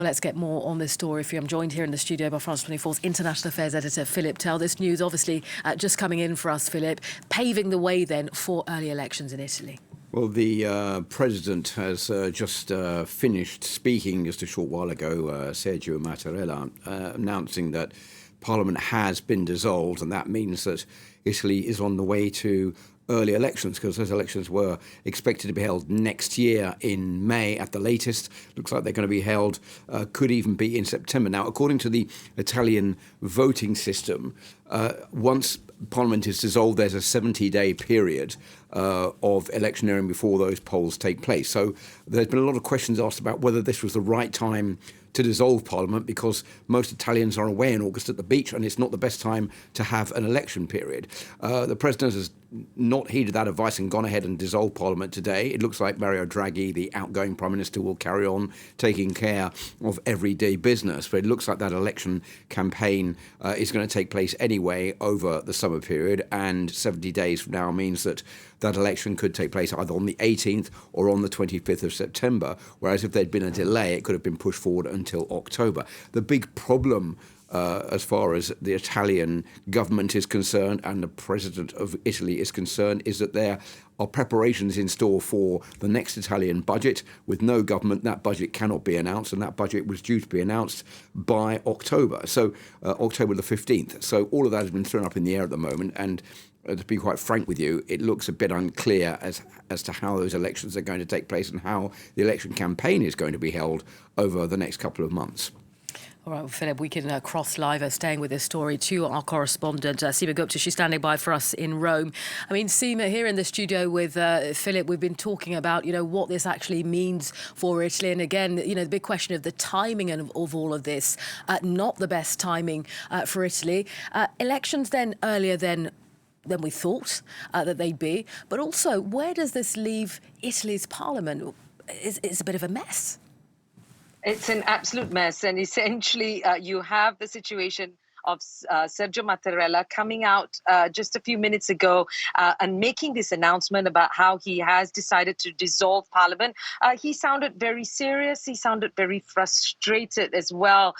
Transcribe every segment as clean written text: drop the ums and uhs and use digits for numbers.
Well, let's get more on this story for you. I'm joined here in the studio by France 24's International Affairs Editor, Philip Tell. This news obviously just coming in for us, Philip, paving the way then for early elections in Italy. Well, the President has just finished speaking just a short while ago, Sergio Mattarella, announcing that Parliament has been dissolved, and that means that Italy is on the way to early elections, because those elections were expected to be held next year in May at the latest. Looks like they're going to be held, could even be in September. Now, according to the Italian voting system, once Parliament is dissolved, there's a 70-day period of electioneering before those polls take place. So there's been a lot of questions asked about whether this was the right time to dissolve Parliament, because most Italians are away in August at the beach, and it's not the best time to have an election period. The President has not heeded that advice and gone ahead and dissolved Parliament today. It looks like Mario Draghi, the outgoing Prime Minister, will carry on taking care of everyday business. But it looks like that election campaign is going to take place anyway over the summer period, and 70 days from now means that that election could take place either on the 18th or on the 25th of September, whereas if there'd been a delay, it could have been pushed forward until October. The big problem as far as the Italian government is concerned and the President of Italy is concerned is that there are preparations in store for the next Italian budget. With no government, that budget cannot be announced, and that budget was due to be announced by October, so October the 15th. So all of that has been thrown up in the air at the moment, and to be quite frank with you, it looks a bit unclear as to how those elections are going to take place and how the election campaign is going to be held over the next couple of months. All right, well, Philip, we can cross live, staying with this story, to our correspondent, Seema Gupta. She's standing by for us in Rome. I mean, Seema, here in the studio with Philip, we've been talking about, what this actually means for Italy. And again, the big question of the timing of all of this, not the best timing for Italy. Elections then earlier than we thought that they'd be. But also, where does this leave Italy's parliament? It's a bit of a mess. It's an absolute mess. And essentially, you have the situation of Sergio Mattarella coming out just a few minutes ago and making this announcement about how he has decided to dissolve Parliament. He sounded very serious. He sounded very frustrated as well.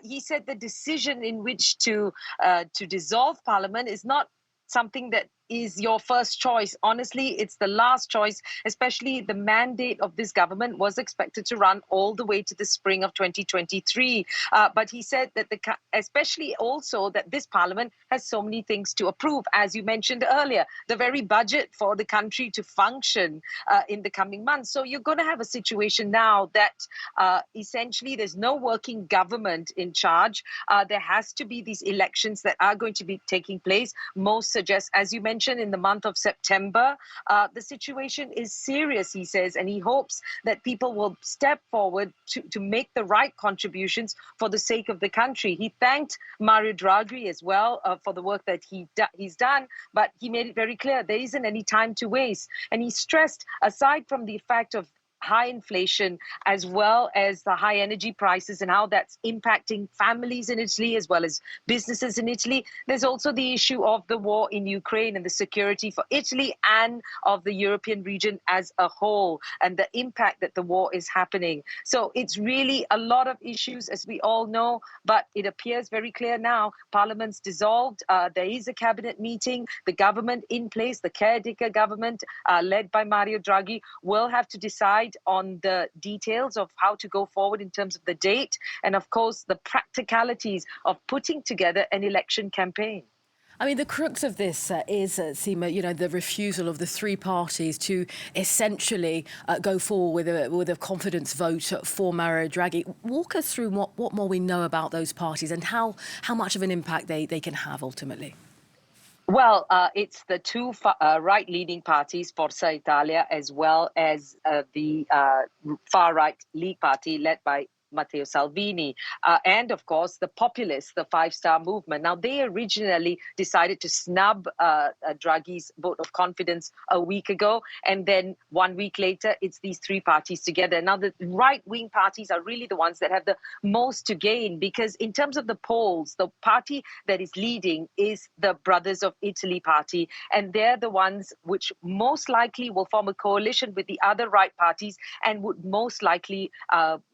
He said the decision in which to dissolve Parliament is not something that is your first choice. Honestly, it's the last choice, especially the mandate of this government was expected to run all the way to the spring of 2023. But he said that especially also that this parliament has so many things to approve, as you mentioned earlier, the very budget for the country to function in the coming months. So you're going to have a situation now that essentially there's no working government in charge. There has to be these elections that are going to be taking place. Most suggest, as you mentioned, in the month of September. The situation is serious, he says, and he hopes that people will step forward to make the right contributions for the sake of the country. He thanked Mario Draghi as well for the work that he's done, but he made it very clear there isn't any time to waste. And he stressed, aside from the fact of high inflation as well as the high energy prices and how that's impacting families in Italy as well as businesses in Italy, there's also the issue of the war in Ukraine and the security for Italy and of the European region as a whole, and the impact that the war is happening. So it's really a lot of issues, as we all know, but it appears very clear now. Parliament's dissolved. There is a cabinet meeting. The government in place, the caretaker government led by Mario Draghi, will have to decide on the details of how to go forward in terms of the date and, of course, the practicalities of putting together an election campaign. I mean, the crux of this is, Seema, the refusal of the three parties to essentially go forward with a confidence vote for Mario Draghi. Walk us through what more we know about those parties and how much of an impact they can have ultimately. Well, it's the two right-leaning parties, Forza Italia, as well as the far-right League Party led by Matteo Salvini, and of course the populists, the Five Star Movement. Now, they originally decided to snub Draghi's vote of confidence a week ago, and then 1 week later, it's these three parties together. Now, the right-wing parties are really the ones that have the most to gain, because in terms of the polls, the party that is leading is the Brothers of Italy party, and they're the ones which most likely will form a coalition with the other right parties and would most likely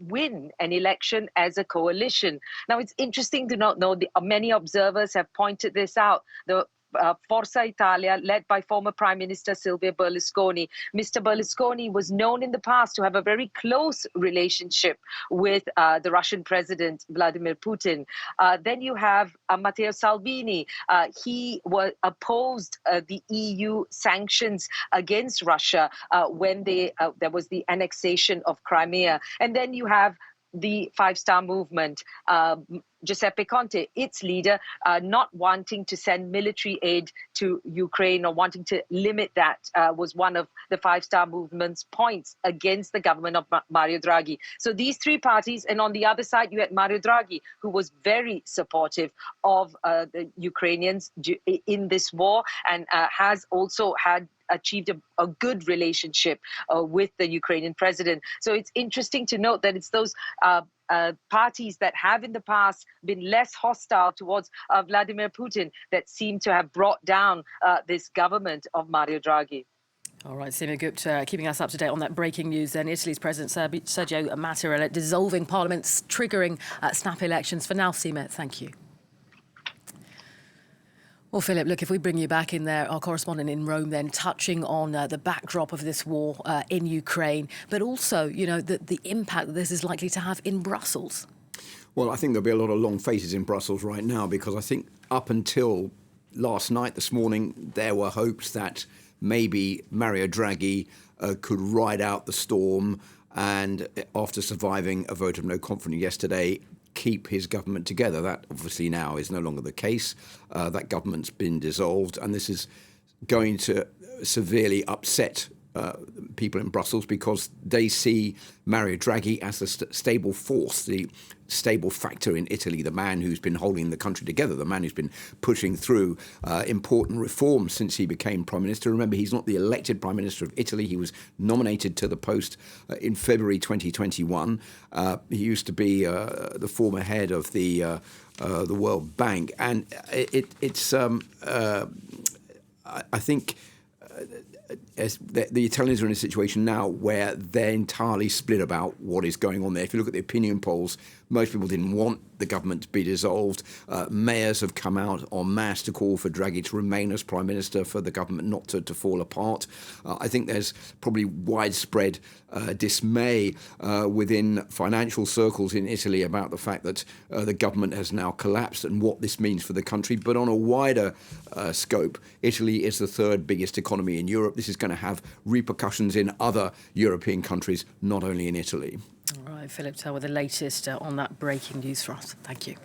win an election as a coalition. Now, it's interesting to note, many observers have pointed this out. The Forza Italia, led by former Prime Minister Silvio Berlusconi. Mr. Berlusconi was known in the past to have a very close relationship with the Russian President, Vladimir Putin. Then you have Matteo Salvini. He opposed the EU sanctions against Russia when there was the annexation of Crimea. And then you have the Five Star Movement, Giuseppe Conte, its leader, not wanting to send military aid to Ukraine or wanting to limit that was one of the Five Star Movement's points against the government of Mario Draghi. So these three parties, and on the other side, you had Mario Draghi, who was very supportive of the Ukrainians in this war and has also achieved a good relationship with the Ukrainian president. So it's interesting to note that it's those parties that have in the past been less hostile towards Vladimir Putin that seem to have brought down this government of Mario Draghi. All right, Seema Gupta, keeping us up to date on that breaking news then. Italy's President Sergio Mattarella dissolving Parliament, triggering snap elections. For now, Seema, thank you. Well, Philip, look, if we bring you back in there, our correspondent in Rome then, touching on the backdrop of this war in Ukraine, but also, you know, the impact that this is likely to have in Brussels. Well, I think there'll be a lot of long faces in Brussels right now, because I think up until last night, this morning, there were hopes that maybe Mario Draghi could ride out the storm and, after surviving a vote of no confidence yesterday, keep his government together. That obviously now is no longer the case. That government's been dissolved, and this is going to severely upset people in Brussels, because they see Mario Draghi as the stable force, the stable factor in Italy, the man who's been holding the country together, the man who's been pushing through important reforms since he became Prime Minister. Remember, he's not the elected Prime Minister of Italy. He was nominated to the post in February 2021. He used to be the former head of the World Bank. And I think as the Italians are in a situation now where they're entirely split about what is going on there. If you look at the opinion polls, most people didn't want the government to be dissolved. Mayors have come out en masse to call for Draghi to remain as Prime Minister, for the government not to fall apart. I think there's probably widespread dismay within financial circles in Italy about the fact that the government has now collapsed and what this means for the country. But on a wider scope, Italy is the third biggest economy in Europe. This is going to have repercussions in other European countries, not only in Italy. All right, Philip Tell with the latest on that breaking news for us. Thank you.